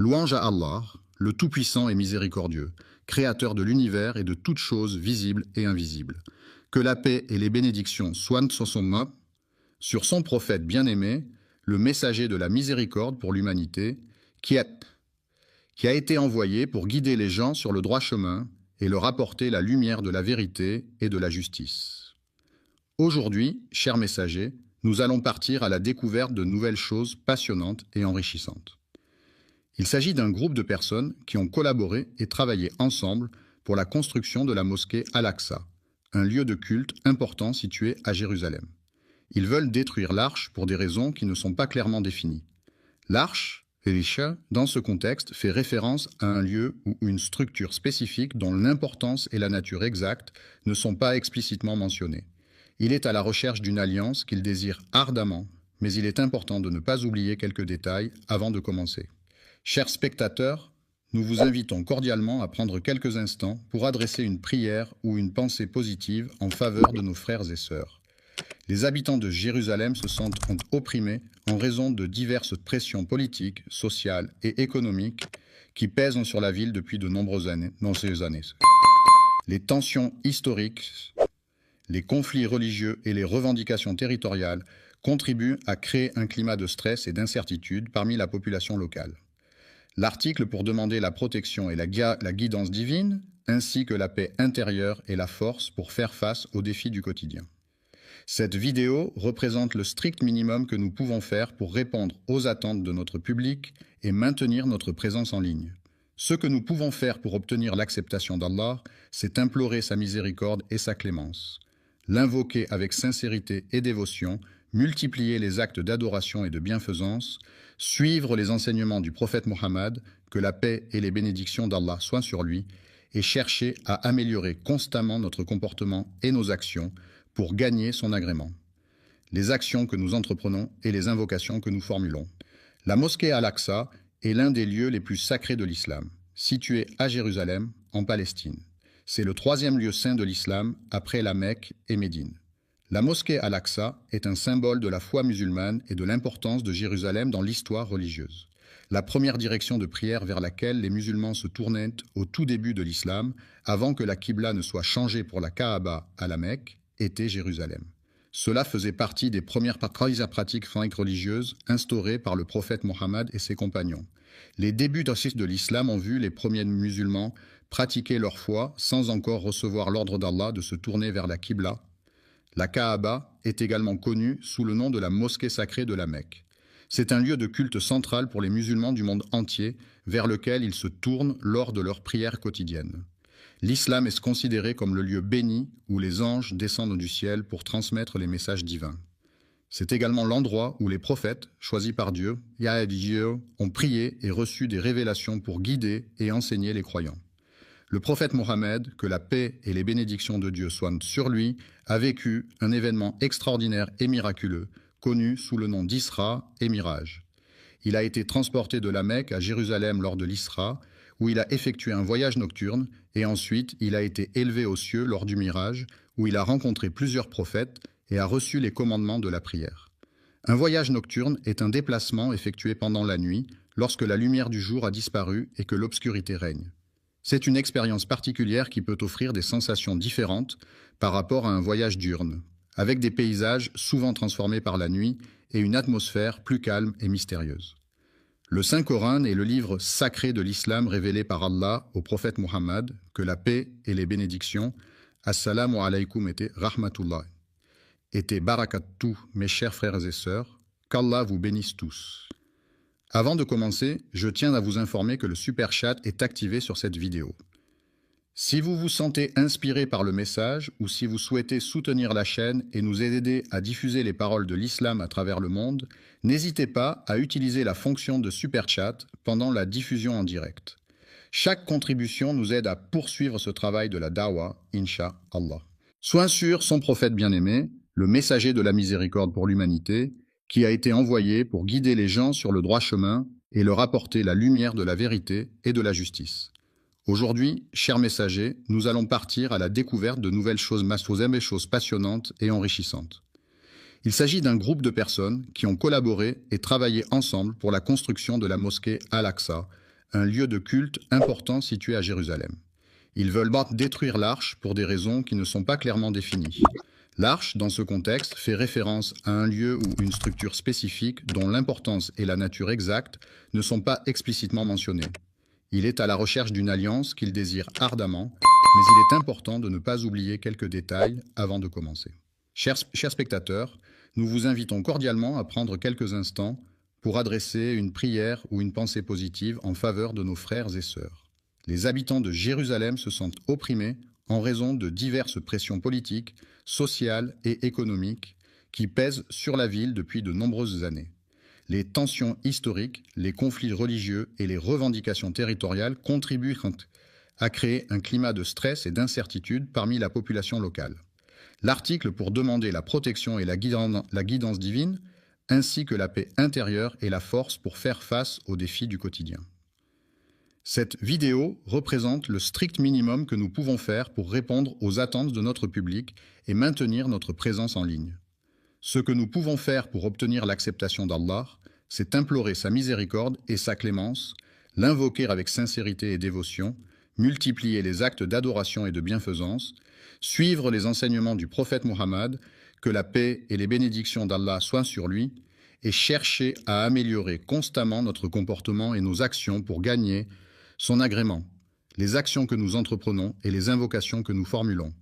Louange à Allah, le Tout-Puissant et Miséricordieux, Créateur de l'univers et de toutes choses visibles et invisibles. Que la paix et les bénédictions soient sur son nom, sur son prophète bien-aimé, le messager de la miséricorde pour l'humanité, qui a été envoyé pour guider les gens sur le droit chemin et leur apporter la lumière de la vérité et de la justice. Aujourd'hui, chers messagers, nous allons partir à la découverte de nouvelles choses passionnantes et enrichissantes. Il s'agit d'un groupe de personnes qui ont collaboré et travaillé ensemble pour la construction de la mosquée Al-Aqsa, un lieu de culte important situé à Jérusalem. Ils veulent détruire l'arche pour des raisons qui ne sont pas clairement définies. L'arche, Elisha, dans ce contexte, fait référence à un lieu ou une structure spécifique dont l'importance et la nature exacte ne sont pas explicitement mentionnées. Il est à la recherche d'une alliance qu'il désire ardemment, mais il est important de ne pas oublier quelques détails avant de commencer. Chers spectateurs, nous vous invitons cordialement à prendre quelques instants pour adresser une prière ou une pensée positive en faveur de nos frères et sœurs. Les habitants de Jérusalem se sentent opprimés en raison de diverses pressions politiques, sociales et économiques qui pèsent sur la ville depuis de nombreuses années. Les tensions historiques, les conflits religieux et les revendications territoriales contribuent à créer un climat de stress et d'incertitude parmi la population locale. L'article pour demander la protection et la guidance divine, ainsi que la paix intérieure et la force pour faire face aux défis du quotidien. Cette vidéo représente le strict minimum que nous pouvons faire pour répondre aux attentes de notre public et maintenir notre présence en ligne. Ce que nous pouvons faire pour obtenir l'acceptation d'Allah, c'est implorer sa miséricorde et sa clémence, l'invoquer avec sincérité et dévotion, multiplier les actes d'adoration et de bienfaisance, suivre les enseignements du prophète Mohammed, que la paix et les bénédictions d'Allah soient sur lui, et chercher à améliorer constamment notre comportement et nos actions pour gagner son agrément. Les actions que nous entreprenons et les invocations que nous formulons. La mosquée Al-Aqsa est l'un des lieux les plus sacrés de l'islam, situé à Jérusalem, en Palestine. C'est le troisième lieu saint de l'islam après la Mecque et Médine. La mosquée Al-Aqsa est un symbole de la foi musulmane et de l'importance de Jérusalem dans l'histoire religieuse. La première direction de prière vers laquelle les musulmans se tournaient au tout début de l'islam, avant que la Qibla ne soit changée pour la Kaaba à la Mecque, était Jérusalem. Cela faisait partie des premières pratiques religieuses instaurées par le prophète Mohammed et ses compagnons. Les débuts de l'islam ont vu les premiers musulmans pratiquer leur foi sans encore recevoir l'ordre d'Allah de se tourner vers la Qibla. La Kaaba est également connue sous le nom de la mosquée sacrée de la Mecque. C'est un lieu de culte central pour les musulmans du monde entier, vers lequel ils se tournent lors de leurs prières quotidiennes. L'islam est considéré comme le lieu béni où les anges descendent du ciel pour transmettre les messages divins. C'est également l'endroit où les prophètes, choisis par Dieu, ont prié et reçu des révélations pour guider et enseigner les croyants. Le prophète Mohammed, que la paix et les bénédictions de Dieu soient sur lui, a vécu un événement extraordinaire et miraculeux, connu sous le nom d'Isra et Miraj. Il a été transporté de la Mecque à Jérusalem lors de l'Isra, où il a effectué un voyage nocturne, et ensuite il a été élevé aux cieux lors du Miraj, où il a rencontré plusieurs prophètes et a reçu les commandements de la prière. Un voyage nocturne est un déplacement effectué pendant la nuit, lorsque la lumière du jour a disparu et que l'obscurité règne. C'est une expérience particulière qui peut offrir des sensations différentes par rapport à un voyage diurne, avec des paysages souvent transformés par la nuit et une atmosphère plus calme et mystérieuse. Le Saint-Coran est le livre sacré de l'islam révélé par Allah au prophète Mohammed, que la paix et les bénédictions, Assalamu alaykum et rahmatullah, et barakatuh, mes chers frères et sœurs, qu'Allah vous bénisse tous. Avant de commencer, je tiens à vous informer que le Super Chat est activé sur cette vidéo. Si vous vous sentez inspiré par le message ou si vous souhaitez soutenir la chaîne et nous aider à diffuser les paroles de l'islam à travers le monde, n'hésitez pas à utiliser la fonction de Super Chat pendant la diffusion en direct. Chaque contribution nous aide à poursuivre ce travail de la Dawa, Inch'Allah. Soit sur son prophète bien-aimé, le messager de la miséricorde pour l'humanité, qui a été envoyé pour guider les gens sur le droit chemin et leur apporter la lumière de la vérité et de la justice. Aujourd'hui, chers messagers, nous allons partir à la découverte de nouvelles choses passionnantes et enrichissantes. Il s'agit d'un groupe de personnes qui ont collaboré et travaillé ensemble pour la construction de la mosquée Al-Aqsa, un lieu de culte important situé à Jérusalem. Ils veulent détruire l'arche pour des raisons qui ne sont pas clairement définies. L'arche, dans ce contexte, fait référence à un lieu ou une structure spécifique dont l'importance et la nature exacte ne sont pas explicitement mentionnées. Il est à la recherche d'une alliance qu'il désire ardemment, mais il est important de ne pas oublier quelques détails avant de commencer. Chers spectateurs, nous vous invitons cordialement à prendre quelques instants pour adresser une prière ou une pensée positive en faveur de nos frères et sœurs. Les habitants de Jérusalem se sentent opprimés en raison de diverses pressions politiques, sociales et économiques qui pèsent sur la ville depuis de nombreuses années. Les tensions historiques, les conflits religieux et les revendications territoriales contribuent à créer un climat de stress et d'incertitude parmi la population locale. L'article pour demander la protection et la guidance divine, ainsi que la paix intérieure et la force pour faire face aux défis du quotidien. Cette vidéo représente le strict minimum que nous pouvons faire pour répondre aux attentes de notre public et maintenir notre présence en ligne. Ce que nous pouvons faire pour obtenir l'acceptation d'Allah, c'est implorer sa miséricorde et sa clémence, l'invoquer avec sincérité et dévotion, multiplier les actes d'adoration et de bienfaisance, suivre les enseignements du prophète Muhammad, que la paix et les bénédictions d'Allah soient sur lui, et chercher à améliorer constamment notre comportement et nos actions pour gagner son agrément, les actions que nous entreprenons et les invocations que nous formulons.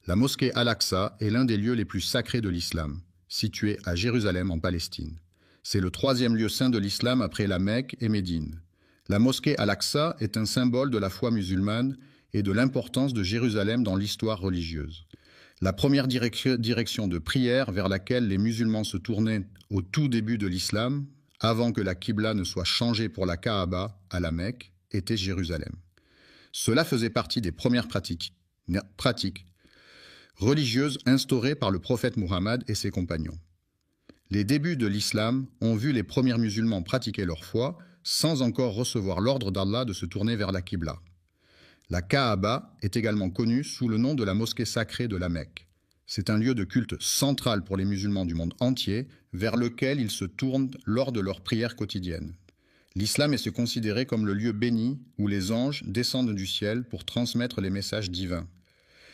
La mosquée Al-Aqsa est l'un des lieux les plus sacrés de l'islam, situé à Jérusalem en Palestine. C'est le troisième lieu saint de l'islam après la Mecque et Médine. La mosquée Al-Aqsa est un symbole de la foi musulmane et de l'importance de Jérusalem dans l'histoire religieuse. La première direction de prière vers laquelle les musulmans se tournaient au tout début de l'islam, avant que la Qibla ne soit changée pour la Kaaba à la Mecque, était Jérusalem. Cela faisait partie des premières pratiques religieuses instaurées par le prophète Muhammad et ses compagnons. Les débuts de l'islam ont vu les premiers musulmans pratiquer leur foi sans encore recevoir l'ordre d'Allah de se tourner vers la Qibla. La Kaaba est également connue sous le nom de la mosquée sacrée de la Mecque. C'est un lieu de culte central pour les musulmans du monde entier, vers lequel ils se tournent lors de leurs prières quotidiennes. L'islam est se considéré comme le lieu béni où les anges descendent du ciel pour transmettre les messages divins.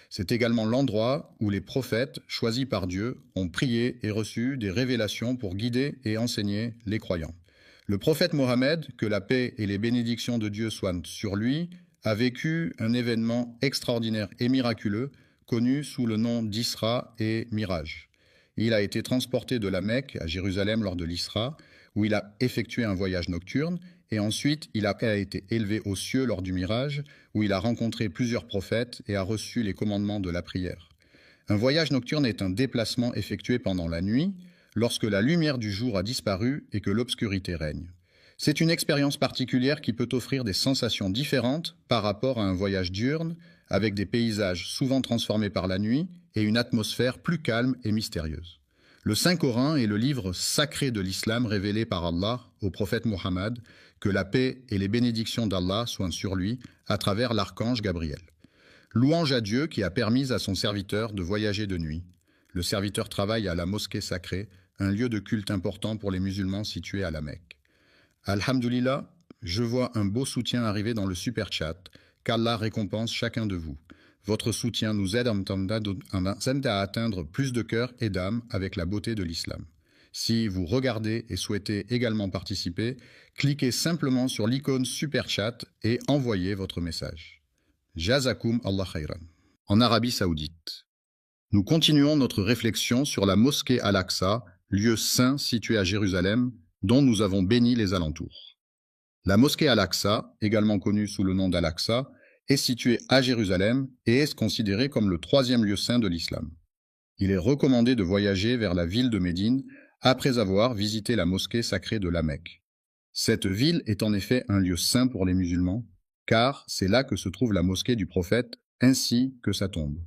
C'est également l'endroit où les prophètes, choisis par Dieu, ont prié et reçu des révélations pour guider et enseigner les croyants. Le prophète Mohammed, que la paix et les bénédictions de Dieu soient sur lui, a vécu un événement extraordinaire et miraculeux, connu sous le nom d'Isra et Miraj. Il a été transporté de la Mecque à Jérusalem lors de l'Isra, où il a effectué un voyage nocturne, et ensuite il a été élevé aux cieux lors du Mirage, où il a rencontré plusieurs prophètes et a reçu les commandements de la prière. Un voyage nocturne est un déplacement effectué pendant la nuit, lorsque la lumière du jour a disparu et que l'obscurité règne. C'est une expérience particulière qui peut offrir des sensations différentes par rapport à un voyage diurne, avec des paysages souvent transformés par la nuit et une atmosphère plus calme et mystérieuse. Le Saint-Coran est le livre sacré de l'islam révélé par Allah au prophète Muhammad, que la paix et les bénédictions d'Allah soient sur lui à travers l'archange Gabriel. Louange à Dieu qui a permis à son serviteur de voyager de nuit. Le serviteur travaille à la mosquée sacrée, un lieu de culte important pour les musulmans situé à la Mecque. Alhamdulillah, je vois un beau soutien arriver dans le super chat, qu'Allah récompense chacun de vous. Votre soutien nous aide à atteindre plus de cœurs et d'âmes avec la beauté de l'islam. Si vous regardez et souhaitez également participer, cliquez simplement sur l'icône Super Chat et envoyez votre message. Jazakoum Allah khayran. En Arabie Saoudite. Nous continuons notre réflexion sur la mosquée Al-Aqsa, lieu saint situé à Jérusalem, dont nous avons béni les alentours. La mosquée Al-Aqsa, également connue sous le nom d'Al-Aqsa, est située à Jérusalem et est considérée comme le troisième lieu saint de l'islam. Il est recommandé de voyager vers la ville de Médine après avoir visité la mosquée sacrée de la Mecque. Cette ville est en effet un lieu saint pour les musulmans, car c'est là que se trouve la mosquée du prophète ainsi que sa tombe.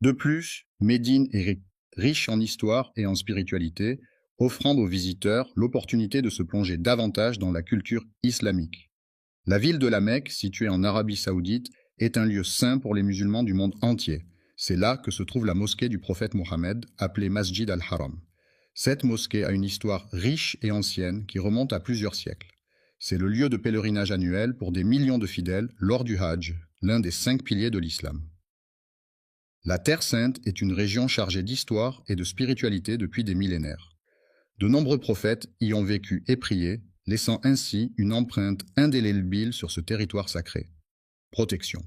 De plus, Médine est riche en histoire et en spiritualité, offrant aux visiteurs l'opportunité de se plonger davantage dans la culture islamique. La ville de la Mecque, située en Arabie Saoudite, est un lieu saint pour les musulmans du monde entier. C'est là que se trouve la mosquée du prophète Mohammed, appelée Masjid al-Haram. Cette mosquée a une histoire riche et ancienne qui remonte à plusieurs siècles. C'est le lieu de pèlerinage annuel pour des millions de fidèles lors du Hajj, l'un des 5 piliers de l'islam. La Terre Sainte est une région chargée d'histoire et de spiritualité depuis des millénaires. De nombreux prophètes y ont vécu et prié, laissant ainsi une empreinte indélébile sur ce territoire sacré. Protection.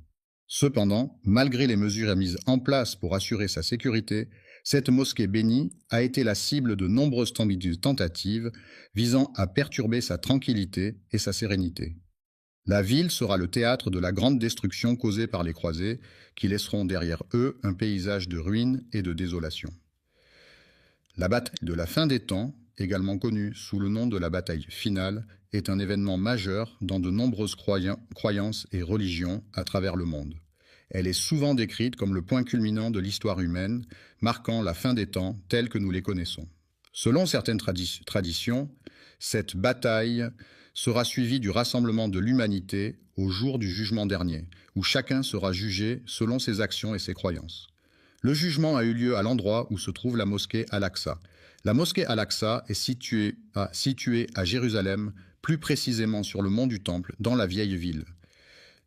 Cependant, malgré les mesures mises en place pour assurer sa sécurité, cette mosquée bénie a été la cible de nombreuses tentatives visant à perturber sa tranquillité et sa sérénité. La ville sera le théâtre de la grande destruction causée par les croisés, qui laisseront derrière eux un paysage de ruines et de désolation. La bataille de la fin des temps, également connue sous le nom de la bataille finale, est un événement majeur dans de nombreuses croyances et religions à travers le monde. Elle est souvent décrite comme le point culminant de l'histoire humaine, marquant la fin des temps tels que nous les connaissons. Selon certaines traditions, cette bataille sera suivie du rassemblement de l'humanité au jour du jugement dernier, où chacun sera jugé selon ses actions et ses croyances. Le jugement a eu lieu à l'endroit où se trouve la mosquée Al-Aqsa. La mosquée Al-Aqsa est située à Jérusalem, plus précisément sur le mont du Temple, dans la vieille ville.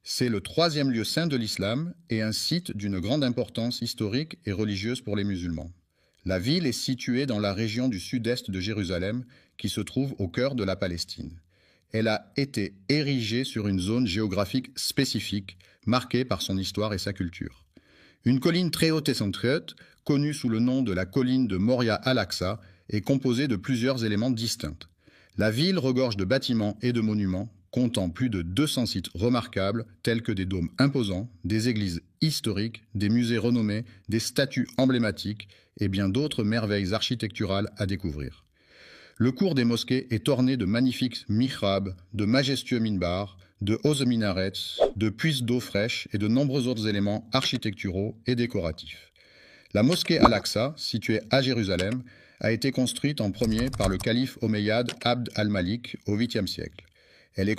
C'est le 3e lieu saint de l'islam et un site d'une grande importance historique et religieuse pour les musulmans. La ville est située dans la région du sud-est de Jérusalem, qui se trouve au cœur de la Palestine. Elle a été érigée sur une zone géographique spécifique, marquée par son histoire et sa culture. Une colline très haute et centrieuse, connue sous le nom de la colline de Moria Al-Aqsa, est composée de plusieurs éléments distincts. La ville regorge de bâtiments et de monuments, comptant plus de 200 sites remarquables tels que des dômes imposants, des églises historiques, des musées renommés, des statues emblématiques et bien d'autres merveilles architecturales à découvrir. Le cours des mosquées est orné de magnifiques mihrabs, de majestueux minbars, de hauts minarets, de puits d'eau fraîche et de nombreux autres éléments architecturaux et décoratifs. La mosquée Al-Aqsa, située à Jérusalem, a été construite en premier par le calife omeyyade Abd al-Malik au 8e siècle. Elle est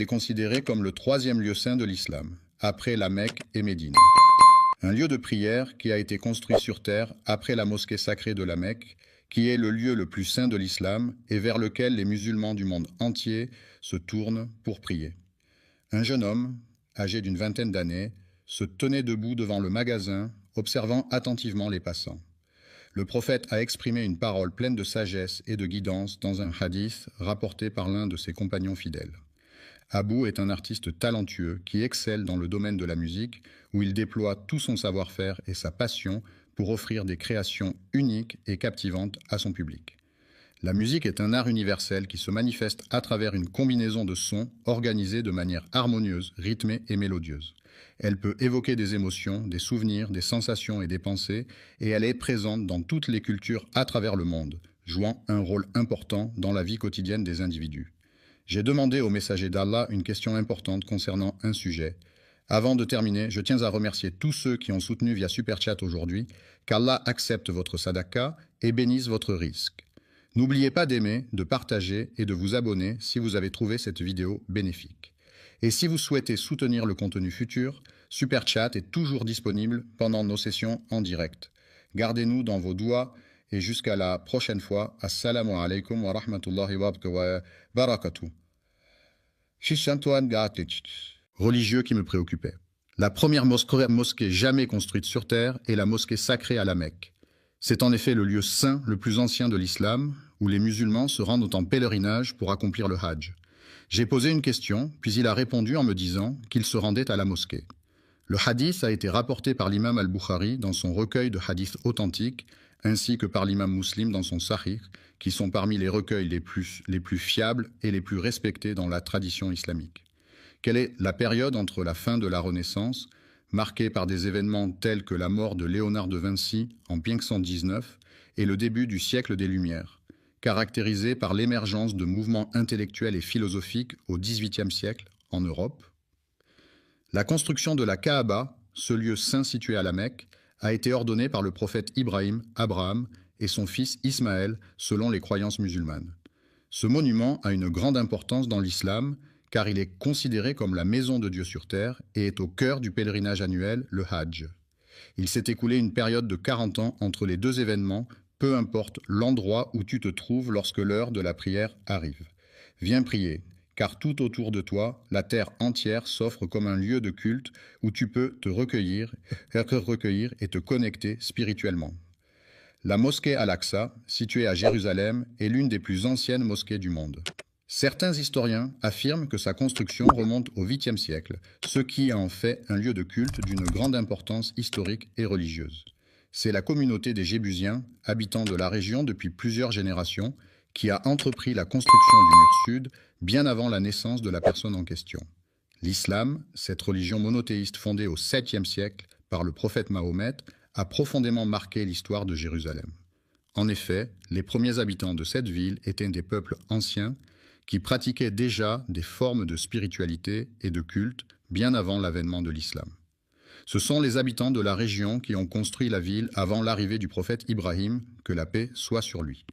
considérée comme le 3e lieu saint de l'islam, après la Mecque et Médine. Un lieu de prière qui a été construit sur terre après la mosquée sacrée de la Mecque, qui est le lieu le plus saint de l'islam et vers lequel les musulmans du monde entier se tournent pour prier. Un jeune homme, âgé d'une vingtaine d'années, se tenait debout devant le magasin, observant attentivement les passants. Le prophète a exprimé une parole pleine de sagesse et de guidance dans un hadith rapporté par l'un de ses compagnons fidèles. Abou est un artiste talentueux qui excelle dans le domaine de la musique, où il déploie tout son savoir-faire et sa passion pour offrir des créations uniques et captivantes à son public. La musique est un art universel qui se manifeste à travers une combinaison de sons organisés de manière harmonieuse, rythmée et mélodieuse. Elle peut évoquer des émotions, des souvenirs, des sensations et des pensées, et elle est présente dans toutes les cultures à travers le monde, jouant un rôle important dans la vie quotidienne des individus. J'ai demandé au messager d'Allah une question importante concernant un sujet. Avant de terminer, je tiens à remercier tous ceux qui ont soutenu via Super Chat aujourd'hui, qu'Allah accepte votre sadaqa et bénisse votre risque. N'oubliez pas d'aimer, de partager et de vous abonner si vous avez trouvé cette vidéo bénéfique. Et si vous souhaitez soutenir le contenu futur, Super Chat est toujours disponible pendant nos sessions en direct. Gardez-nous dans vos doigts et jusqu'à la prochaine fois. Assalamu alaikum wa rahmatullahi wa barakatuh. Religieux qui me préoccupait. La première mosquée jamais construite sur terre est la mosquée sacrée à la Mecque. C'est en effet le lieu saint le plus ancien de l'islam, où les musulmans se rendent en pèlerinage pour accomplir le Hajj. J'ai posé une question, puis il a répondu en me disant qu'il se rendait à la mosquée. Le hadith a été rapporté par l'imam al-Bukhari dans son recueil de hadiths authentiques, ainsi que par l'imam Muslim dans son Sahih, qui sont parmi les recueils les plus fiables et les plus respectés dans la tradition islamique. Quelle est la période entre la fin de la Renaissance, marquée par des événements tels que la mort de Léonard de Vinci en 1519, et le début du siècle des Lumières, caractérisé par l'émergence de mouvements intellectuels et philosophiques au XVIIIe siècle en Europe? La construction de la Kaaba, ce lieu saint situé à la Mecque, a été ordonnée par le prophète Ibrahim, Abraham et son fils Ismaël selon les croyances musulmanes. Ce monument a une grande importance dans l'islam car il est considéré comme la maison de Dieu sur terre et est au cœur du pèlerinage annuel, le Hajj. Il s'est écoulé une période de 40 ans entre les deux événements, peu importe l'endroit où tu te trouves lorsque l'heure de la prière arrive. Viens prier, car tout autour de toi, la terre entière s'offre comme un lieu de culte où tu peux te recueillir et te connecter spirituellement. La mosquée Al-Aqsa, située à Jérusalem, est l'une des plus anciennes mosquées du monde. Certains historiens affirment que sa construction remonte au 8e siècle, ce qui en fait un lieu de culte d'une grande importance historique et religieuse. C'est la communauté des Jébusiens, habitants de la région depuis plusieurs générations, qui a entrepris la construction du mur sud bien avant la naissance de la personne en question. L'islam, cette religion monothéiste fondée au 7e siècle par le prophète Mahomet, a profondément marqué l'histoire de Jérusalem. En effet, les premiers habitants de cette ville étaient des peuples anciens qui pratiquaient déjà des formes de spiritualité et de culte bien avant l'avènement de l'islam. Ce sont les habitants de la région qui ont construit la ville avant l'arrivée du prophète Ibrahim, que la paix soit sur lui.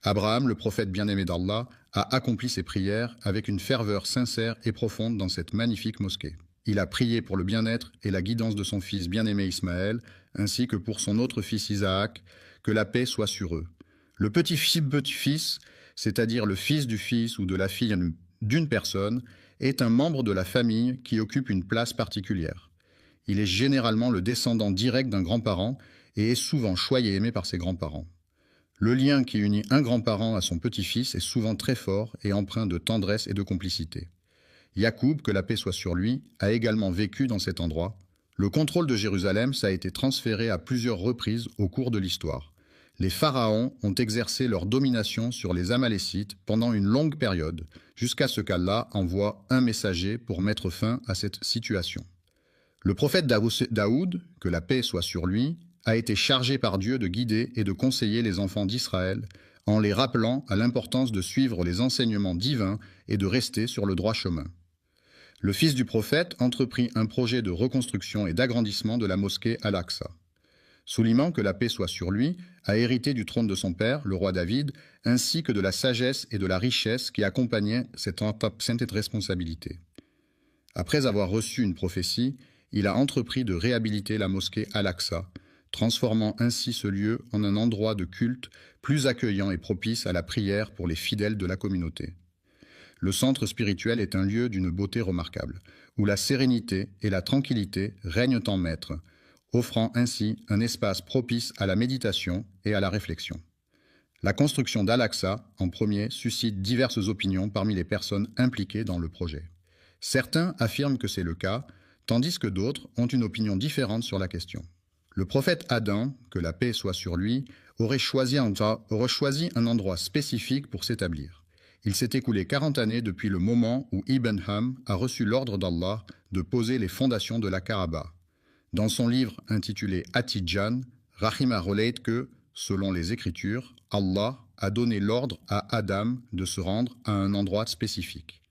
Abraham, le prophète bien-aimé d'Allah, a accompli ses prières avec une ferveur sincère et profonde dans cette magnifique mosquée. Il a prié pour le bien-être et la guidance de son fils bien-aimé Ismaël, ainsi que pour son autre fils Isaac, que la paix soit sur eux. Le petit-fils, c'est-à-dire le fils du fils ou de la fille d'une personne, est un membre de la famille qui occupe une place particulière. Il est généralement le descendant direct d'un grand-parent et est souvent choyé et aimé par ses grands-parents. Le lien qui unit un grand-parent à son petit-fils est souvent très fort et empreint de tendresse et de complicité. Yacoub, que la paix soit sur lui, a également vécu dans cet endroit. Le contrôle de Jérusalem a été transféré à plusieurs reprises au cours de l'histoire. Les pharaons ont exercé leur domination sur les Amalécites pendant une longue période, jusqu'à ce qu'Allah envoie un messager pour mettre fin à cette situation. Le prophète Daoud, que la paix soit sur lui, a été chargé par Dieu de guider et de conseiller les enfants d'Israël, en les rappelant à l'importance de suivre les enseignements divins et de rester sur le droit chemin. Le fils du prophète entreprit un projet de reconstruction et d'agrandissement de la mosquée Al-Aqsa. Sulayman, que la paix soit sur lui, a hérité du trône de son père, le roi David, ainsi que de la sagesse et de la richesse qui accompagnaient cette responsabilité. Après avoir reçu une prophétie, il a entrepris de réhabiliter la mosquée Al-Aqsa, transformant ainsi ce lieu en un endroit de culte plus accueillant et propice à la prière pour les fidèles de la communauté. Le centre spirituel est un lieu d'une beauté remarquable, où la sérénité et la tranquillité règnent en maître, offrant ainsi un espace propice à la méditation et à la réflexion. La construction d'Al-Aqsa, en premier, suscite diverses opinions parmi les personnes impliquées dans le projet. Certains affirment que c'est le cas, tandis que d'autres ont une opinion différente sur la question. Le prophète Adam, que la paix soit sur lui, aurait choisi un endroit spécifique pour s'établir. Il s'est écoulé 40 années depuis le moment où Ibn Ham a reçu l'ordre d'Allah de poser les fondations de la Kaaba. Dans son livre intitulé At-Tidjan, Rahima relate que, selon les Écritures, Allah a donné l'ordre à Adam de se rendre à un endroit spécifique.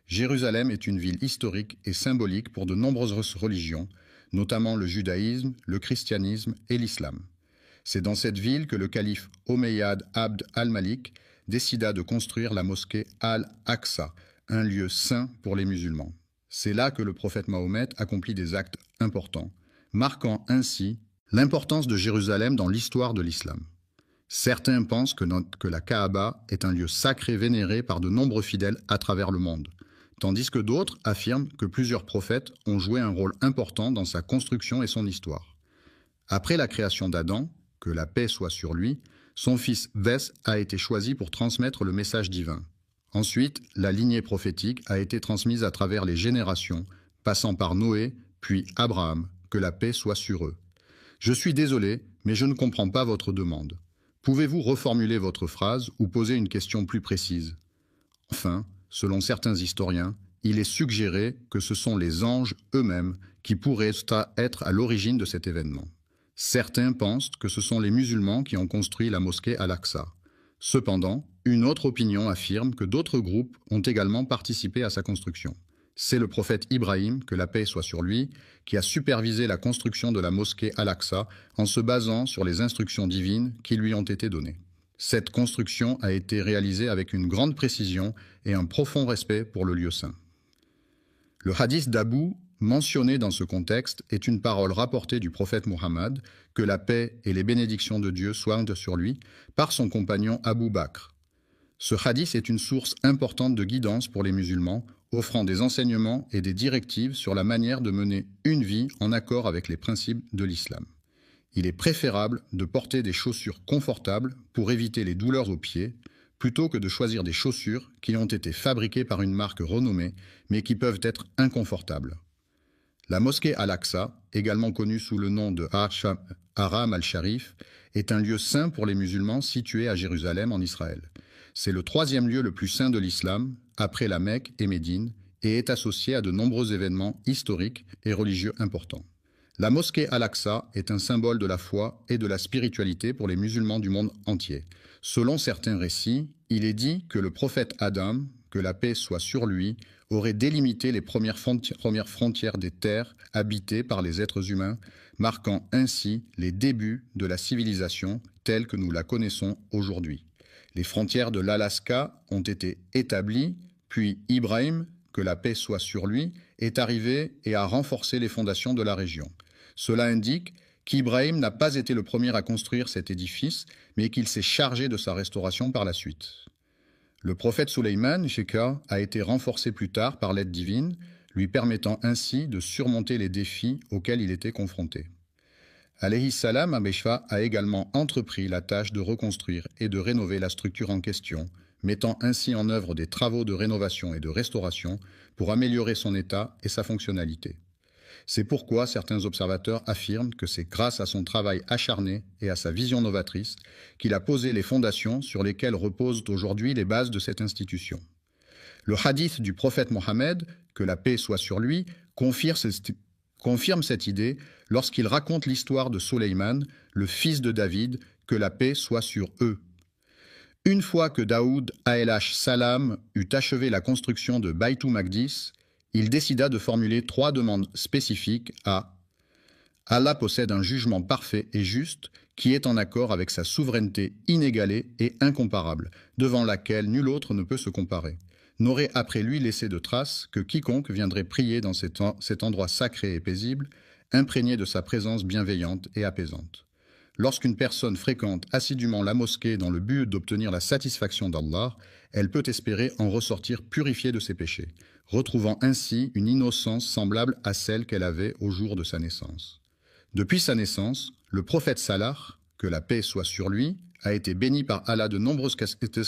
Jérusalem est une ville historique et symbolique pour de nombreuses religions, notamment le judaïsme, le christianisme et l'islam. C'est dans cette ville que le calife Omeyyad Abd al-Malik décida de construire la mosquée Al-Aqsa, un lieu saint pour les musulmans. C'est là que le prophète Mahomet accomplit des actes importants, marquant ainsi l'importance de Jérusalem dans l'histoire de l'islam. Certains pensent que la Kaaba est un lieu sacré vénéré par de nombreux fidèles à travers le monde, tandis que d'autres affirment que plusieurs prophètes ont joué un rôle important dans sa construction et son histoire. Après la création d'Adam, que la paix soit sur lui, son fils Vès a été choisi pour transmettre le message divin. Ensuite, la lignée prophétique a été transmise à travers les générations, passant par Noé, puis Abraham, que la paix soit sur eux. Je suis désolé, mais je ne comprends pas votre demande. Pouvez-vous reformuler votre phrase ou poser une question plus précise? Enfin, selon certains historiens, il est suggéré que ce sont les anges eux-mêmes qui pourraient être à l'origine de cet événement. Certains pensent que ce sont les musulmans qui ont construit la mosquée Al-Aqsa. Cependant, une autre opinion affirme que d'autres groupes ont également participé à sa construction. C'est le prophète Ibrahim, que la paix soit sur lui, qui a supervisé la construction de la mosquée Al-Aqsa en se basant sur les instructions divines qui lui ont été données. Cette construction a été réalisée avec une grande précision et un profond respect pour le lieu saint. Le hadith d'Abu, mentionné dans ce contexte, est une parole rapportée du prophète Muhammad, que la paix et les bénédictions de Dieu soient sur lui, par son compagnon Abu Bakr. Ce hadith est une source importante de guidance pour les musulmans, offrant des enseignements et des directives sur la manière de mener une vie en accord avec les principes de l'islam. Il est préférable de porter des chaussures confortables pour éviter les douleurs aux pieds, plutôt que de choisir des chaussures qui ont été fabriquées par une marque renommée, mais qui peuvent être inconfortables. La mosquée Al-Aqsa, également connue sous le nom de Haram al-Sharif, est un lieu saint pour les musulmans situé à Jérusalem en Israël. C'est le troisième lieu le plus saint de l'islam, après la Mecque et Médine, et est associé à de nombreux événements historiques et religieux importants. La mosquée Al-Aqsa est un symbole de la foi et de la spiritualité pour les musulmans du monde entier. Selon certains récits, il est dit que le prophète Adam, que la paix soit sur lui, aurait délimité les premières frontières des terres habitées par les êtres humains, marquant ainsi les débuts de la civilisation telle que nous la connaissons aujourd'hui. Les frontières de l'Alaska ont été établies, puis Ibrahim, que la paix soit sur lui, est arrivé et a renforcé les fondations de la région. Cela indique qu'Ibrahim n'a pas été le premier à construire cet édifice, mais qu'il s'est chargé de sa restauration par la suite. Le prophète Sulayman, Sheka, a été renforcé plus tard par l'aide divine, lui permettant ainsi de surmonter les défis auxquels il était confronté. Alayhi salam Ameshfa a également entrepris la tâche de reconstruire et de rénover la structure en question, mettant ainsi en œuvre des travaux de rénovation et de restauration pour améliorer son état et sa fonctionnalité. C'est pourquoi certains observateurs affirment que c'est grâce à son travail acharné et à sa vision novatrice qu'il a posé les fondations sur lesquelles reposent aujourd'hui les bases de cette institution. Le hadith du prophète Mohammed, que la paix soit sur lui, confirme cette idée lorsqu'il raconte l'histoire de Sulayman, le fils de David, que la paix soit sur eux. Une fois que Daoud alayhi salam eut achevé la construction de Baytul Maqdis, il décida de formuler 3 demandes spécifiques à Allah possède un jugement parfait et juste qui est en accord avec sa souveraineté inégalée et incomparable, devant laquelle nul autre ne peut se comparer. N'aurait après lui laissé de traces que quiconque viendrait prier dans cet endroit sacré et paisible, imprégné de sa présence bienveillante et apaisante. Lorsqu'une personne fréquente assidûment la mosquée dans le but d'obtenir la satisfaction d'Allah, elle peut espérer en ressortir purifiée de ses péchés, retrouvant ainsi une innocence semblable à celle qu'elle avait au jour de sa naissance. Depuis sa naissance, le prophète Salah, que la paix soit sur lui, a été béni par Allah de nombreuses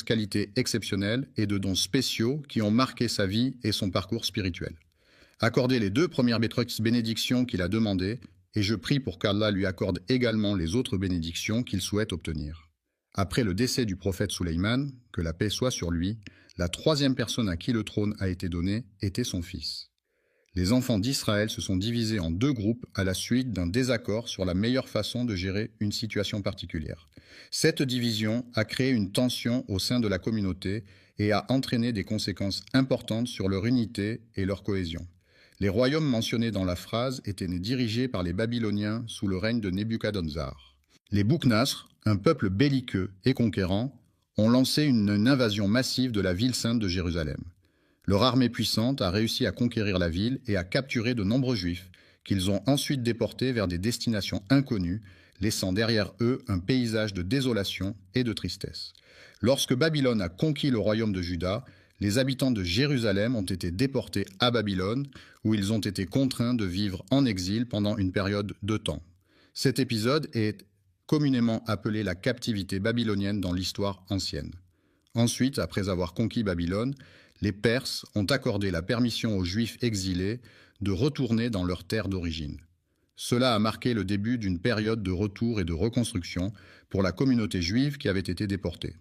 qualités exceptionnelles et de dons spéciaux qui ont marqué sa vie et son parcours spirituel. Accordez les 2 premières bénédictions qu'il a demandées, et je prie pour qu'Allah lui accorde également les autres bénédictions qu'il souhaite obtenir. Après le décès du prophète Sulayman, que la paix soit sur lui, la 3e personne à qui le trône a été donné était son fils. Les enfants d'Israël se sont divisés en 2 groupes à la suite d'un désaccord sur la meilleure façon de gérer une situation particulière. Cette division a créé une tension au sein de la communauté et a entraîné des conséquences importantes sur leur unité et leur cohésion. Les royaumes mentionnés dans la phrase étaient dirigés par les Babyloniens sous le règne de Nebuchadnezzar. Les Boukhnasr, un peuple belliqueux et conquérant, ont lancé une invasion massive de la ville sainte de Jérusalem. Leur armée puissante a réussi à conquérir la ville et à capturer de nombreux juifs, qu'ils ont ensuite déportés vers des destinations inconnues, laissant derrière eux un paysage de désolation et de tristesse. Lorsque Babylone a conquis le royaume de Juda, les habitants de Jérusalem ont été déportés à Babylone, où ils ont été contraints de vivre en exil pendant une période de temps. Cet épisode est communément appelé la captivité babylonienne dans l'histoire ancienne. Ensuite, après avoir conquis Babylone, les Perses ont accordé la permission aux Juifs exilés de retourner dans leur terre d'origine. Cela a marqué le début d'une période de retour et de reconstruction pour la communauté juive qui avait été déportée.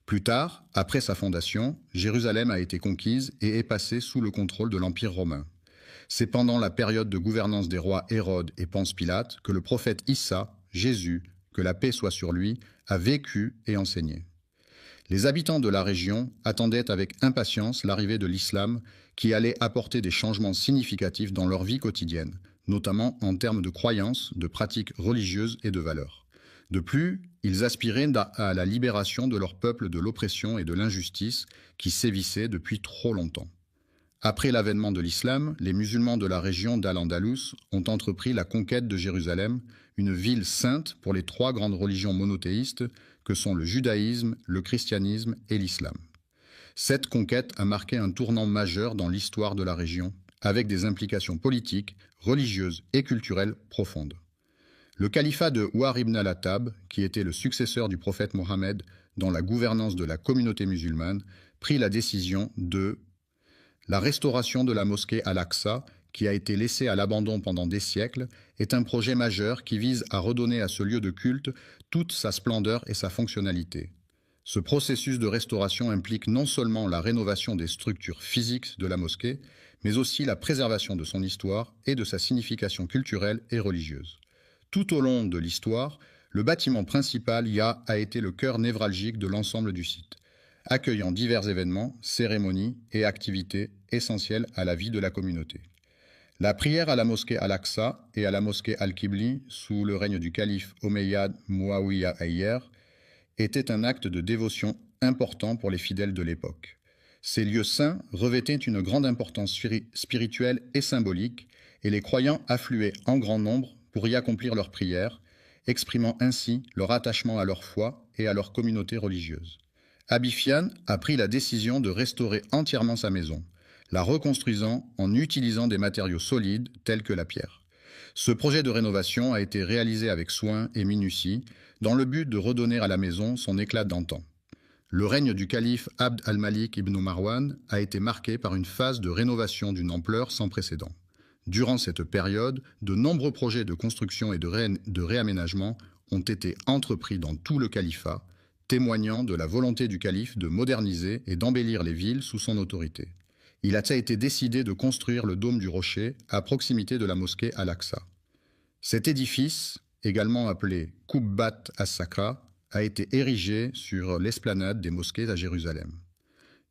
Plus tard, après sa fondation, Jérusalem a été conquise et est passée sous le contrôle de l'Empire romain. C'est pendant la période de gouvernance des rois Hérode et Ponce Pilate que le prophète Issa, Jésus, que la paix soit sur lui, a vécu et enseigné. Les habitants de la région attendaient avec impatience l'arrivée de l'islam qui allait apporter des changements significatifs dans leur vie quotidienne, notamment en termes de croyances, de pratiques religieuses et de valeurs. De plus, ils aspiraient à la libération de leur peuple de l'oppression et de l'injustice qui sévissaient depuis trop longtemps. Après l'avènement de l'islam, les musulmans de la région d'Al-Andalus ont entrepris la conquête de Jérusalem, une ville sainte pour les 3 grandes religions monothéistes que sont le judaïsme, le christianisme et l'islam. Cette conquête a marqué un tournant majeur dans l'histoire de la région, avec des implications politiques, religieuses et culturelles profondes. Le califat de Ouar ibn al-Attab, qui était le successeur du prophète Mohammed dans la gouvernance de la communauté musulmane, prit la décision de la restauration de la mosquée Al-Aqsa, qui a été laissée à l'abandon pendant des siècles, est un projet majeur qui vise à redonner à ce lieu de culte toute sa splendeur et sa fonctionnalité. Ce processus de restauration implique non seulement la rénovation des structures physiques de la mosquée, mais aussi la préservation de son histoire et de sa signification culturelle et religieuse. Tout au long de l'histoire, le bâtiment principal a été le cœur névralgique de l'ensemble du site, accueillant divers événements, cérémonies et activités essentielles à la vie de la communauté. La prière à la mosquée Al-Aqsa et à la mosquée Al-Qibli, sous le règne du calife Omeyyade Muawiyah Ayyer, était un acte de dévotion important pour les fidèles de l'époque. Ces lieux saints revêtaient une grande importance spirituelle et symbolique, et les croyants affluaient en grand nombre pour y accomplir leurs prières, exprimant ainsi leur attachement à leur foi et à leur communauté religieuse. Abifian a pris la décision de restaurer entièrement sa maison, la reconstruisant en utilisant des matériaux solides tels que la pierre. Ce projet de rénovation a été réalisé avec soin et minutie, dans le but de redonner à la maison son éclat d'antan. Le règne du calife Abd al-Malik ibn Marwan a été marqué par une phase de rénovation d'une ampleur sans précédent. Durant cette période, de nombreux projets de construction et de réaménagement ont été entrepris dans tout le califat, témoignant de la volonté du calife de moderniser et d'embellir les villes sous son autorité. Il a été décidé de construire le dôme du rocher à proximité de la mosquée Al-Aqsa. Cet édifice, également appelé Qubbat as-Sakra, a été érigé sur l'esplanade des mosquées à Jérusalem.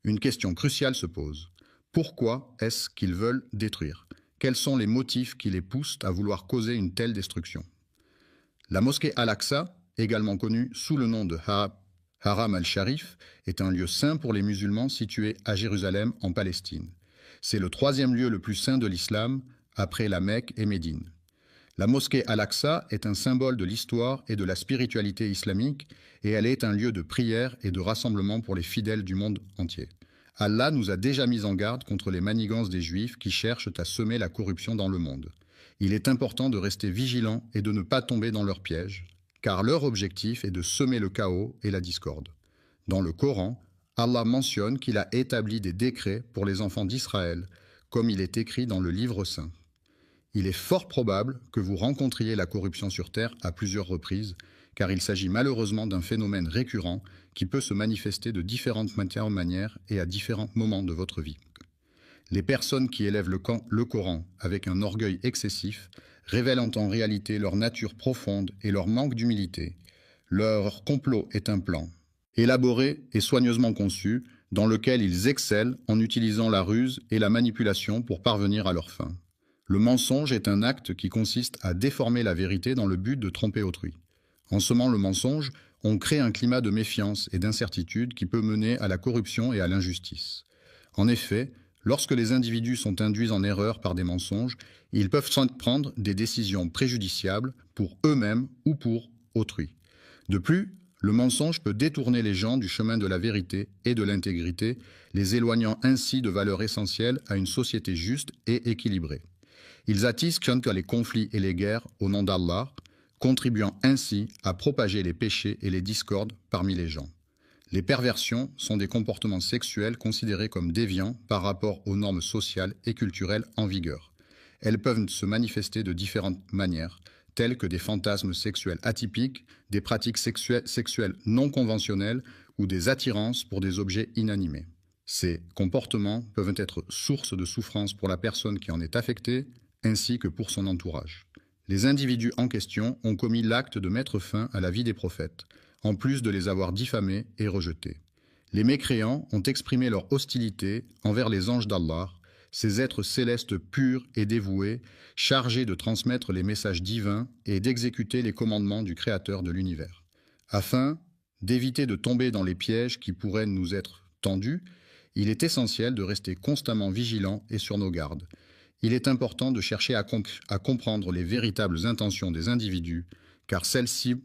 Une question cruciale se pose. Pourquoi est-ce qu'ils veulent détruire ? Quels sont les motifs qui les poussent à vouloir causer une telle destruction? La mosquée Al-Aqsa, également connue sous le nom de Haram al-Sharif, est un lieu saint pour les musulmans situé à Jérusalem, en Palestine. C'est le troisième lieu le plus saint de l'islam, après la Mecque et Médine. La mosquée Al-Aqsa est un symbole de l'histoire et de la spiritualité islamique, et elle est un lieu de prière et de rassemblement pour les fidèles du monde entier. Allah nous a déjà mis en garde contre les manigances des Juifs qui cherchent à semer la corruption dans le monde. Il est important de rester vigilant et de ne pas tomber dans leurs pièges, car leur objectif est de semer le chaos et la discorde. Dans le Coran, Allah mentionne qu'il a établi des décrets pour les enfants d'Israël, comme il est écrit dans le Livre saint. Il est fort probable que vous rencontriez la corruption sur Terre à plusieurs reprises, car il s'agit malheureusement d'un phénomène récurrent qui peut se manifester de différentes manières et à différents moments de votre vie. Les personnes qui élèvent le Coran avec un orgueil excessif révèlent en réalité leur nature profonde et leur manque d'humilité. Leur complot est un plan, élaboré et soigneusement conçu, dans lequel ils excellent en utilisant la ruse et la manipulation pour parvenir à leur fin. Le mensonge est un acte qui consiste à déformer la vérité dans le but de tromper autrui. En semant le mensonge, on crée un climat de méfiance et d'incertitude qui peut mener à la corruption et à l'injustice. En effet, lorsque les individus sont induits en erreur par des mensonges, ils peuvent prendre des décisions préjudiciables pour eux-mêmes ou pour autrui. De plus, le mensonge peut détourner les gens du chemin de la vérité et de l'intégrité, les éloignant ainsi de valeurs essentielles à une société juste et équilibrée. Ils attisent les conflits et les guerres au nom d'Allah, contribuant ainsi à propager les péchés et les discordes parmi les gens. Les perversions sont des comportements sexuels considérés comme déviants par rapport aux normes sociales et culturelles en vigueur. Elles peuvent se manifester de différentes manières, telles que des fantasmes sexuels atypiques, des pratiques sexuelles non conventionnelles ou des attirances pour des objets inanimés. Ces comportements peuvent être source de souffrance pour la personne qui en est affectée, ainsi que pour son entourage. Les individus en question ont commis l'acte de mettre fin à la vie des prophètes, en plus de les avoir diffamés et rejetés. Les mécréants ont exprimé leur hostilité envers les anges d'Allah, ces êtres célestes purs et dévoués, chargés de transmettre les messages divins et d'exécuter les commandements du Créateur de l'univers. Afin d'éviter de tomber dans les pièges qui pourraient nous être tendus, il est essentiel de rester constamment vigilant et sur nos gardes. Il est important de chercher à comprendre les véritables intentions des individus, car celles-ci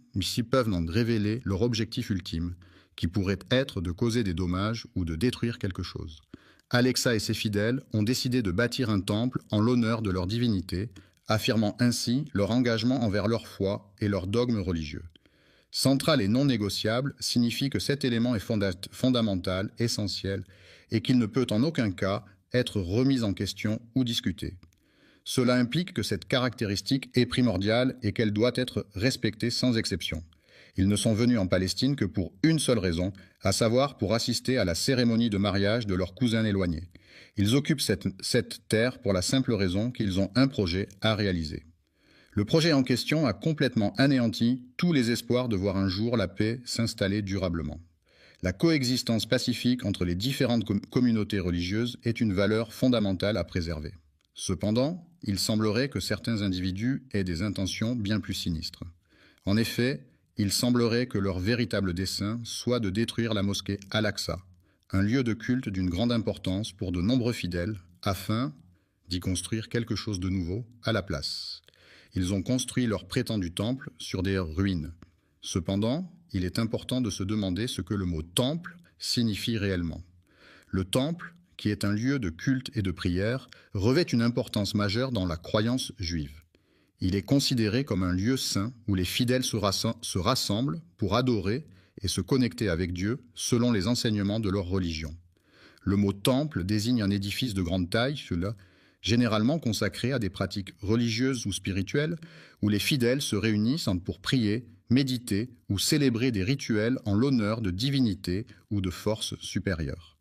peuvent en révéler leur objectif ultime, qui pourrait être de causer des dommages ou de détruire quelque chose. Alexa et ses fidèles ont décidé de bâtir un temple en l'honneur de leur divinité, affirmant ainsi leur engagement envers leur foi et leurs dogmes religieux. Central et non négociable signifie que cet élément est fondamental, essentiel, et qu'il ne peut en aucun cas être remis en question ou discuté. Cela implique que cette caractéristique est primordiale et qu'elle doit être respectée sans exception. Ils ne sont venus en Palestine que pour une seule raison, à savoir pour assister à la cérémonie de mariage de leur cousin éloigné. Ils occupent cette terre pour la simple raison qu'ils ont un projet à réaliser. Le projet en question a complètement anéanti tous les espoirs de voir un jour la paix s'installer durablement. La coexistence pacifique entre les différentes communautés religieuses est une valeur fondamentale à préserver. Cependant, il semblerait que certains individus aient des intentions bien plus sinistres. En effet, il semblerait que leur véritable dessein soit de détruire la mosquée Al-Aqsa, un lieu de culte d'une grande importance pour de nombreux fidèles, afin d'y construire quelque chose de nouveau à la place. Ils ont construit leur prétendu temple sur des ruines. Cependant, il est important de se demander ce que le mot « temple » signifie réellement. Le temple, qui est un lieu de culte et de prière, revêt une importance majeure dans la croyance juive. Il est considéré comme un lieu saint où les fidèles se rassemblent pour adorer et se connecter avec Dieu selon les enseignements de leur religion. Le mot « temple » désigne un édifice de grande taille, généralement consacré à des pratiques religieuses ou spirituelles, où les fidèles se réunissent pour prier, méditer ou célébrer des rituels en l'honneur de divinités ou de forces supérieures.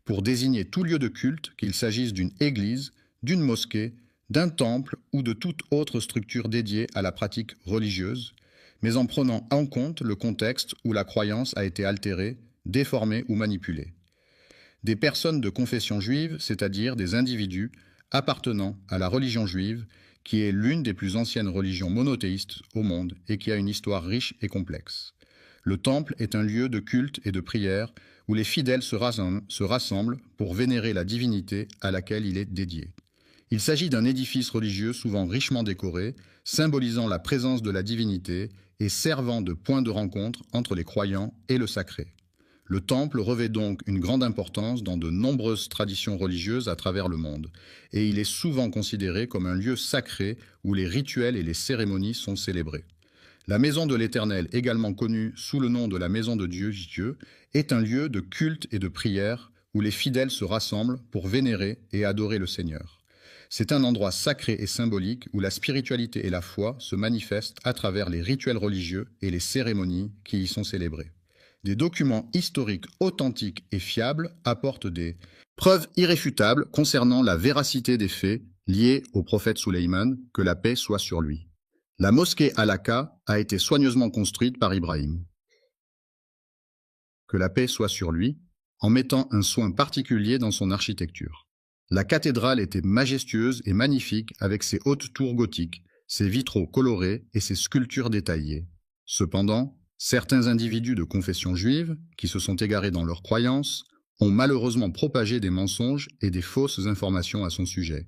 Pour désigner tout lieu de culte, qu'il s'agisse d'une église, d'une mosquée, d'un temple ou de toute autre structure dédiée à la pratique religieuse, mais en prenant en compte le contexte où la croyance a été altérée, déformée ou manipulée. Des personnes de confession juive, c'est-à-dire des individus appartenant à la religion juive, qui est l'une des plus anciennes religions monothéistes au monde et qui a une histoire riche et complexe. Le temple est un lieu de culte et de prière où les fidèles se rassemblent pour vénérer la divinité à laquelle il est dédié. Il s'agit d'un édifice religieux souvent richement décoré, symbolisant la présence de la divinité et servant de point de rencontre entre les croyants et le sacré. Le temple revêt donc une grande importance dans de nombreuses traditions religieuses à travers le monde, et il est souvent considéré comme un lieu sacré où les rituels et les cérémonies sont célébrés. La maison de l'Éternel, également connue sous le nom de la maison de Dieu, est un lieu de culte et de prière où les fidèles se rassemblent pour vénérer et adorer le Seigneur. C'est un endroit sacré et symbolique où la spiritualité et la foi se manifestent à travers les rituels religieux et les cérémonies qui y sont célébrées. Des documents historiques authentiques et fiables apportent des preuves irréfutables concernant la véracité des faits liés au prophète Sulayman, que la paix soit sur lui. La mosquée Al-Aqsa a été soigneusement construite par Ibrahim, que la paix soit sur lui, en mettant un soin particulier dans son architecture. La cathédrale était majestueuse et magnifique avec ses hautes tours gothiques, ses vitraux colorés et ses sculptures détaillées. Cependant, certains individus de confession juive, qui se sont égarés dans leurs croyances, ont malheureusement propagé des mensonges et des fausses informations à son sujet.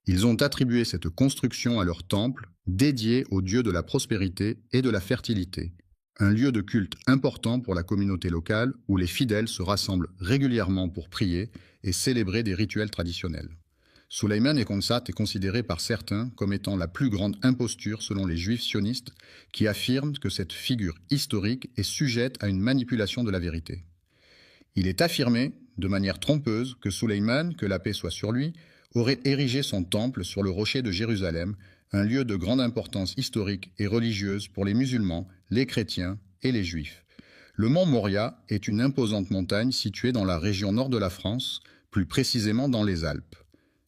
Ils ont attribué cette construction à leur temple, dédié au dieu de la prospérité et de la fertilité, un lieu de culte important pour la communauté locale où les fidèles se rassemblent régulièrement pour prier et célébrer des rituels traditionnels. Sulayman et Khonsat est considéré par certains comme étant la plus grande imposture selon les juifs sionistes qui affirment que cette figure historique est sujette à une manipulation de la vérité. Il est affirmé, de manière trompeuse, que Sulayman, que la paix soit sur lui, aurait érigé son temple sur le rocher de Jérusalem, un lieu de grande importance historique et religieuse pour les musulmans, les chrétiens et les juifs. Le mont Moria est une imposante montagne située dans la région nord de la France, plus précisément dans les Alpes.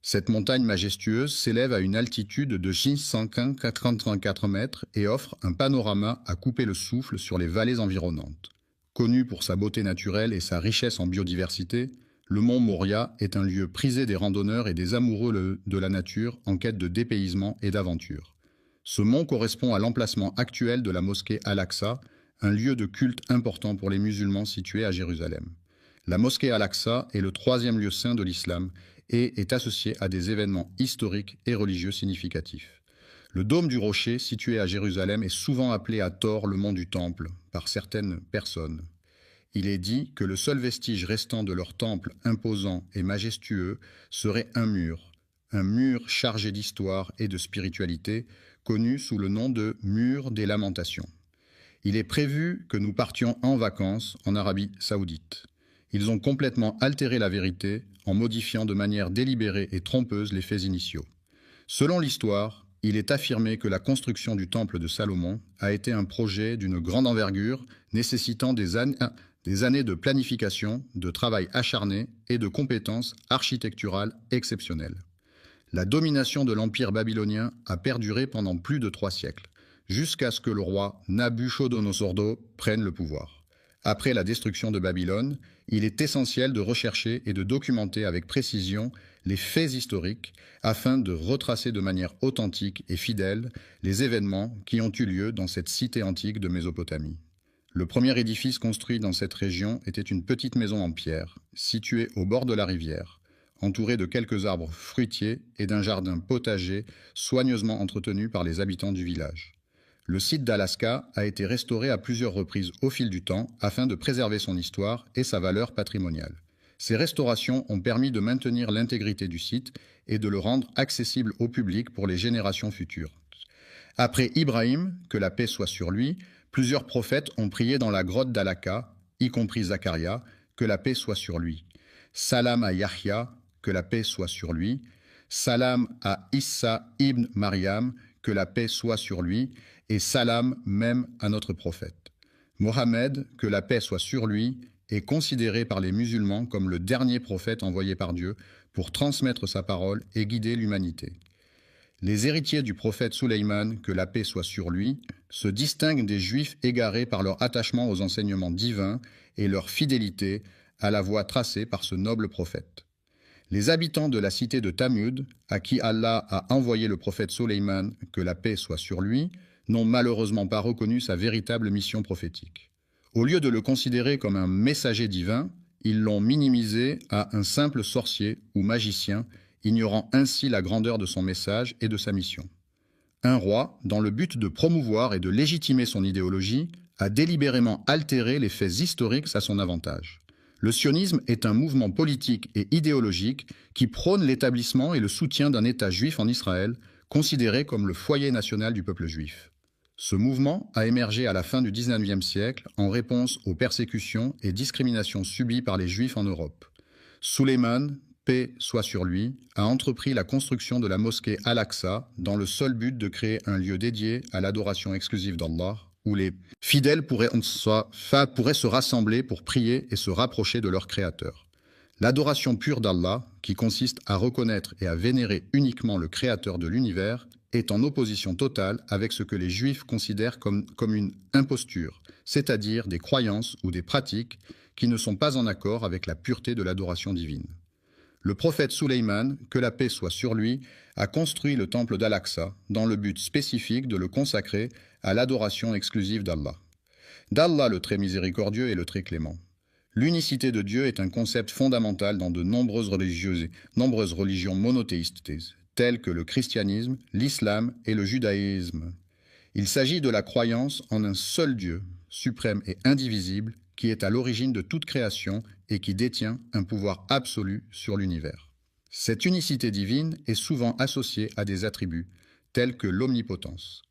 Cette montagne majestueuse s'élève à une altitude de 684 mètres et offre un panorama à couper le souffle sur les vallées environnantes. Connu pour sa beauté naturelle et sa richesse en biodiversité, le mont Moria est un lieu prisé des randonneurs et des amoureux de la nature en quête de dépaysement et d'aventure. Ce mont correspond à l'emplacement actuel de la mosquée Al-Aqsa, un lieu de culte important pour les musulmans situé à Jérusalem. La mosquée Al-Aqsa est le troisième lieu saint de l'islam et est associée à des événements historiques et religieux significatifs. Le dôme du rocher, situé à Jérusalem, est souvent appelé à tort le mont du Temple par certaines personnes. Il est dit que le seul vestige restant de leur temple imposant et majestueux serait un mur chargé d'histoire et de spiritualité, connu sous le nom de mur des lamentations. Il est prévu que nous partions en vacances en Arabie Saoudite. Ils ont complètement altéré la vérité en modifiant de manière délibérée et trompeuse les faits initiaux. Selon l'histoire, il est affirmé que la construction du temple de Salomon a été un projet d'une grande envergure nécessitant des années de planification, de travail acharné et de compétences architecturales exceptionnelles. La domination de l'Empire babylonien a perduré pendant plus de 3 siècles, jusqu'à ce que le roi Nabuchodonosor II prenne le pouvoir. Après la destruction de Babylone, il est essentiel de rechercher et de documenter avec précision les faits historiques afin de retracer de manière authentique et fidèle les événements qui ont eu lieu dans cette cité antique de Mésopotamie. Le premier édifice construit dans cette région était une petite maison en pierre, située au bord de la rivière, entourée de quelques arbres fruitiers et d'un jardin potager soigneusement entretenu par les habitants du village. Le site d'Alaska a été restauré à plusieurs reprises au fil du temps afin de préserver son histoire et sa valeur patrimoniale. Ces restaurations ont permis de maintenir l'intégrité du site et de le rendre accessible au public pour les générations futures. Après Ibrahim, que la paix soit sur lui, plusieurs prophètes ont prié dans la grotte d'Alaka, y compris Zacharia, que la paix soit sur lui. Salam à Yahya, que la paix soit sur lui. Salam à Issa ibn Mariam, que la paix soit sur lui. Et salam même à notre prophète. Mohammed, que la paix soit sur lui, est considéré par les musulmans comme le dernier prophète envoyé par Dieu pour transmettre sa parole et guider l'humanité. Les héritiers du prophète Sulayman, que la paix soit sur lui, se distinguent des Juifs égarés par leur attachement aux enseignements divins et leur fidélité à la voie tracée par ce noble prophète. Les habitants de la cité de Tamud, à qui Allah a envoyé le prophète Sulayman, que la paix soit sur lui, n'ont malheureusement pas reconnu sa véritable mission prophétique. Au lieu de le considérer comme un messager divin, ils l'ont minimisé à un simple sorcier ou magicien, ignorant ainsi la grandeur de son message et de sa mission. Un roi, dans le but de promouvoir et de légitimer son idéologie, a délibérément altéré les faits historiques à son avantage. Le sionisme est un mouvement politique et idéologique qui prône l'établissement et le soutien d'un État juif en Israël, considéré comme le foyer national du peuple juif. Ce mouvement a émergé à la fin du XIXe siècle en réponse aux persécutions et discriminations subies par les Juifs en Europe. Sulayman, paix soit sur lui, a entrepris la construction de la mosquée Al-Aqsa dans le seul but de créer un lieu dédié à l'adoration exclusive d'Allah, où les fidèles pourraient se rassembler pour prier et se rapprocher de leur Créateur. L'adoration pure d'Allah, qui consiste à reconnaître et à vénérer uniquement le Créateur de l'univers, est en opposition totale avec ce que les Juifs considèrent comme une imposture, c'est-à-dire des croyances ou des pratiques qui ne sont pas en accord avec la pureté de l'adoration divine. Le prophète Sulayman, que la paix soit sur lui, a construit le temple d'Al-Aqsa dans le but spécifique de le consacrer à l'adoration exclusive d'Allah. D'Allah le très miséricordieux et le très clément. L'unicité de Dieu est un concept fondamental dans de nombreuses religions monothéistes, telles que le christianisme, l'islam et le judaïsme. Il s'agit de la croyance en un seul Dieu, suprême et indivisible, qui est à l'origine de toute création et qui détient un pouvoir absolu sur l'univers. Cette unicité divine est souvent associée à des attributs, tels que l'omnipotence.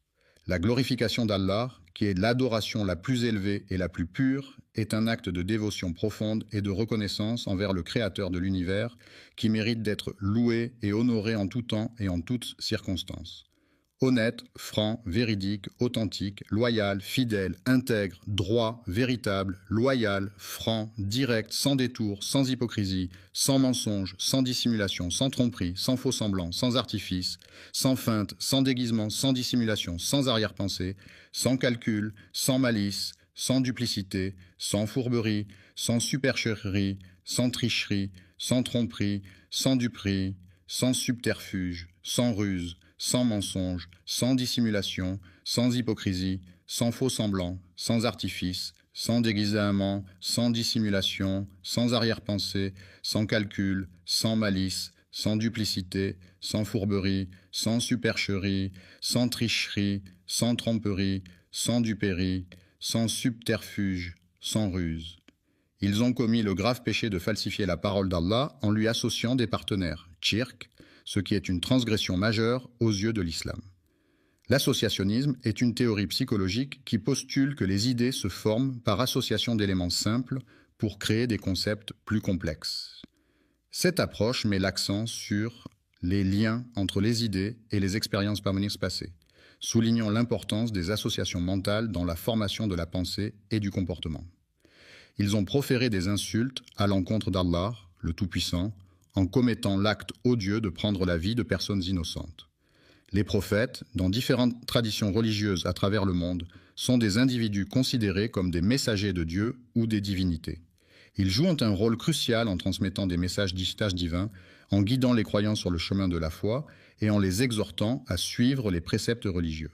La glorification d'Allah, qui est l'adoration la plus élevée et la plus pure, est un acte de dévotion profonde et de reconnaissance envers le Créateur de l'univers, qui mérite d'être loué et honoré en tout temps et en toutes circonstances. Honnête, franc, véridique, authentique, loyal, fidèle, intègre, droit, véritable, loyal, franc, direct, sans détour, sans hypocrisie, sans mensonge, sans dissimulation, sans tromperie, sans faux semblant, sans artifice, sans feinte, sans déguisement, sans dissimulation, sans arrière-pensée, sans calcul, sans malice, sans duplicité, sans fourberie, sans supercherie, sans tricherie, sans tromperie, sans duperie, sans subterfuge, sans ruse, sans mensonge, sans dissimulation, sans hypocrisie, sans faux semblant, sans artifice, sans déguisement, sans dissimulation, sans arrière-pensée, sans calcul, sans malice, sans duplicité, sans fourberie, sans supercherie, sans tricherie, sans tromperie, sans duperie, sans subterfuge, sans ruse. Ils ont commis le grave péché de falsifier la parole d'Allah en lui associant des partenaires, shirk, ce qui est une transgression majeure aux yeux de l'islam. L'associationnisme est une théorie psychologique qui postule que les idées se forment par association d'éléments simples pour créer des concepts plus complexes. Cette approche met l'accent sur les liens entre les idées et les expériences passées, soulignant l'importance des associations mentales dans la formation de la pensée et du comportement. Ils ont proféré des insultes à l'encontre d'Allah, le Tout-Puissant, en commettant l'acte odieux de prendre la vie de personnes innocentes. Les prophètes, dans différentes traditions religieuses à travers le monde, sont des individus considérés comme des messagers de Dieu ou des divinités. Ils jouent un rôle crucial en transmettant des messages divins, en guidant les croyants sur le chemin de la foi et en les exhortant à suivre les préceptes religieux.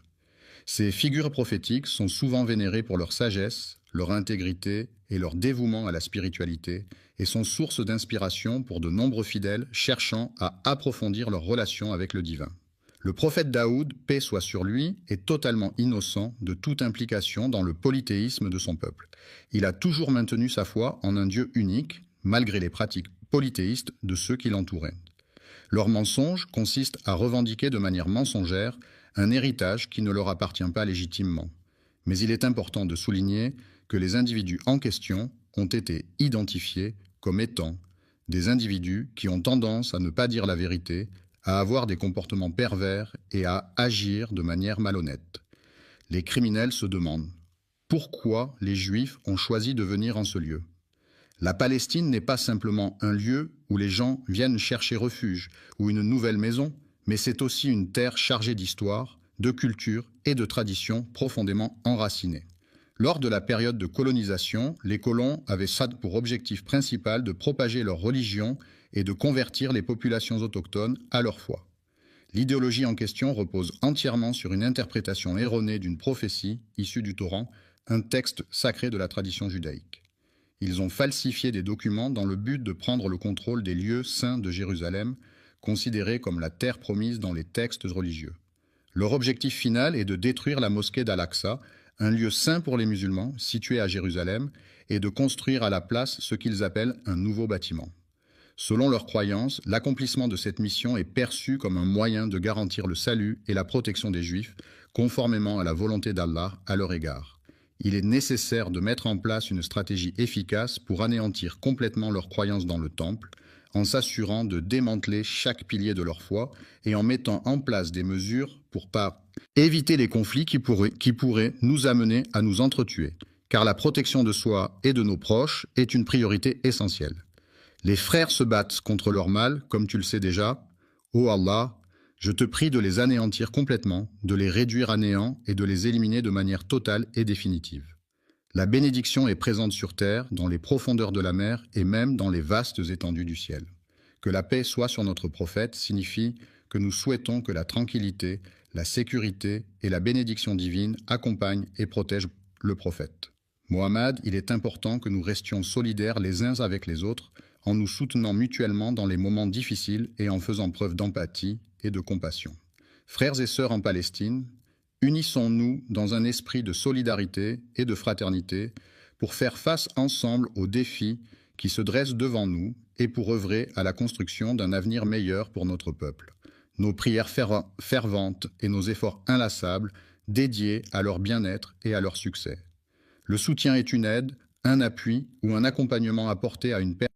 Ces figures prophétiques sont souvent vénérées pour leur sagesse, leur intégrité et leur dévouement à la spiritualité et sont source d'inspiration pour de nombreux fidèles cherchant à approfondir leur relation avec le divin. Le prophète Daoud, paix soit sur lui, est totalement innocent de toute implication dans le polythéisme de son peuple. Il a toujours maintenu sa foi en un Dieu unique, malgré les pratiques polythéistes de ceux qui l'entouraient. Leur mensonge consiste à revendiquer de manière mensongère un héritage qui ne leur appartient pas légitimement. Mais il est important de souligner que les individus en question ont été identifiés comme étant des individus qui ont tendance à ne pas dire la vérité, à avoir des comportements pervers et à agir de manière malhonnête. Les criminels se demandent pourquoi les Juifs ont choisi de venir en ce lieu. La Palestine n'est pas simplement un lieu où les gens viennent chercher refuge ou une nouvelle maison, mais c'est aussi une terre chargée d'histoire, de culture et de traditions profondément enracinées. Lors de la période de colonisation, les colons avaient ça pour objectif principal de propager leur religion et de convertir les populations autochtones à leur foi. L'idéologie en question repose entièrement sur une interprétation erronée d'une prophétie issue du Coran, un texte sacré de la tradition judaïque. Ils ont falsifié des documents dans le but de prendre le contrôle des lieux saints de Jérusalem, considérés comme la terre promise dans les textes religieux. Leur objectif final est de détruire la mosquée d'Al-Aqsa, un lieu saint pour les musulmans, situé à Jérusalem, et de construire à la place ce qu'ils appellent un nouveau bâtiment. Selon leurs croyances, l'accomplissement de cette mission est perçu comme un moyen de garantir le salut et la protection des Juifs, conformément à la volonté d'Allah à leur égard. Il est nécessaire de mettre en place une stratégie efficace pour anéantir complètement leurs croyances dans le temple, en s'assurant de démanteler chaque pilier de leur foi et en mettant en place des mesures pour éviter les conflits qui pourraient nous amener à nous entretuer, car la protection de soi et de nos proches est une priorité essentielle. Les frères se battent contre leur mal, comme tu le sais déjà. Ô Allah, je te prie de les anéantir complètement, de les réduire à néant et de les éliminer de manière totale et définitive. La bénédiction est présente sur terre, dans les profondeurs de la mer et même dans les vastes étendues du ciel. Que la paix soit sur notre prophète signifie que nous souhaitons que la tranquillité, la sécurité et la bénédiction divine accompagnent et protègent le prophète. Mohammed, il est important que nous restions solidaires les uns avec les autres, en nous soutenant mutuellement dans les moments difficiles et en faisant preuve d'empathie et de compassion. Frères et sœurs en Palestine, unissons-nous dans un esprit de solidarité et de fraternité pour faire face ensemble aux défis qui se dressent devant nous et pour œuvrer à la construction d'un avenir meilleur pour notre peuple. Nos prières ferventes et nos efforts inlassables dédiés à leur bien-être et à leur succès. Le soutien est une aide, un appui ou un accompagnement apporté à une personne